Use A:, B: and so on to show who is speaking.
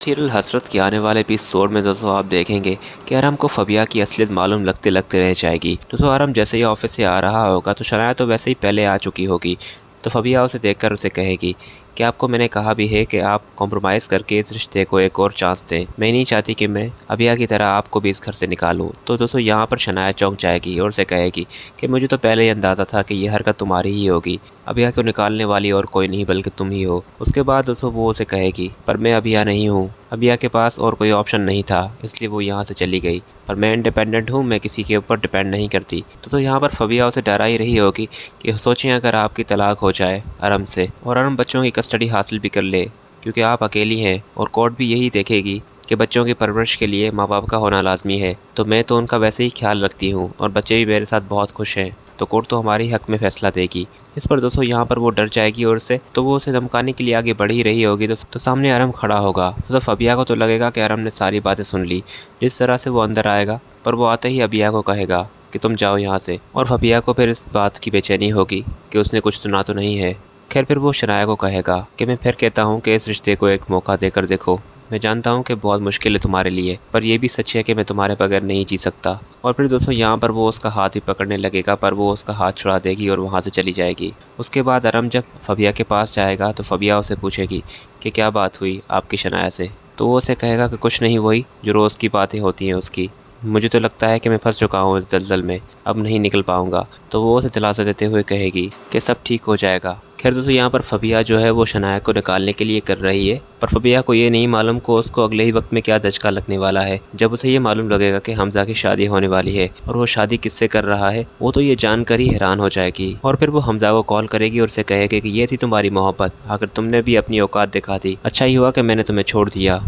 A: Serial हसरत के आने वाले एपिसोड में दोस्तों आप देखेंगे कि आराम को फबिया की असलियत मालूम लगते लगते रह जाएगी। दोस्तों आराम जैसे ही ऑफिस से आ रहा होगा तो शनाया तो वैसे ही पहले आ चुकी होगी। तो फबिया उसे देखकर उसे कहेगी कि आपको मैंने कहा भी है कि आप कॉम्प्रोमाइज़ करके इस रिश्ते को एक और चांस दें। मैं नहीं चाहती कि मैं अबिया की तरह आपको भी इस घर से निकालूं। तो दोस्तों यहाँ पर शनाया चौंक जाएगी और उसे कहेगी कि मुझे तो पहले ही अंदाज़ा था कि यह हरकत तुम्हारी ही होगी। अबिया को निकालने वाली और कोई नहीं बल्कि तुम ही हो। उसके बाद दोस्तों वो उसे कहेगी पर मैं अबिया नहीं हूँ। अबिया के पास और कोई ऑप्शन नहीं था इसलिए वो यहाँ से चली गई। पर मैं इंडिपेंडेंट हूँ, मैं किसी के ऊपर डिपेंड नहीं करती। तो यहाँ पर फबिया उसे डरा ही रही होगी कि सोचें अगर आपकी तलाक हो जाए अरम से और अरम बच्चों की कस्टडी हासिल भी कर ले, क्योंकि आप अकेली हैं और कोर्ट भी यही देखेगी कि बच्चों की परवरिश के लिए माँ बाप का होना लाजमी है। तो मैं तो उनका वैसे ही ख्याल रखती हूँ और बच्चे भी मेरे साथ बहुत खुश हैं। तो कोर्ट तो हमारे हक में फैसला देगी। इस पर दोस्तों यहाँ पर वो डर जाएगी और उससे तो वो उसे धमकाने के लिए आगे बढ़ ही रही होगी। तो सामने अरम खड़ा होगा। तो फबिया को तो लगेगा कि अरम ने सारी बातें सुन ली। जिस तरह से वो अंदर आएगा पर वो आते ही अबिया को कहेगा कि तुम जाओ यहाँ से। और फबिया को फिर इस बात की बेचैनी होगी कि उसने कुछ सुना तो नहीं है। खैर फिर वो शनाया को कहेगा कि मैं फिर कहता हूँ कि इस रिश्ते को एक मौका देकर देखो। मैं जानता हूँ कि बहुत मुश्किल है तुम्हारे लिए, पर यह भी सच है कि मैं तुम्हारे बगैर नहीं जी सकता। और फिर दोस्तों यहाँ पर वो उसका हाथ भी पकड़ने लगेगा पर वो उसका हाथ छुड़ा देगी और वहाँ से चली जाएगी। उसके बाद अरम जब फबिया के पास जाएगा तो फबिया उसे पूछेगी कि क्या बात हुई आपकी शनाया से। तो वो उसे कहेगा कि कुछ नहीं, वही जो रोज़ की बातें होती हैं उसकी। मुझे तो लगता है कि मैं फंस चुका हूँ इस दलदल में, अब नहीं निकल पाऊंगा। तो वो उसे दिलासा देते हुए कहेगी कि सब ठीक हो जाएगा। खैर दोस्तों यहाँ पर फबिया जो है वो शनाया को निकालने के लिए कर रही है, पर फबिया को ये नहीं मालूम को उसको अगले ही वक्त में क्या दचका लगने वाला है। जब उसे ये मालूम लगेगा कि हमजा की शादी होने वाली है और वो शादी किससे कर रहा है, वो तो ये जानकर ही हैरान हो जाएगी। और फिर वो हमजा को कॉल करेगी और उसे कहेगी कि ये थी तुम्हारी मोहब्बत, अगर तुमने भी अपनी औकात दिखा दी, अच्छा ही हुआ कि मैंने तुम्हें छोड़ दिया।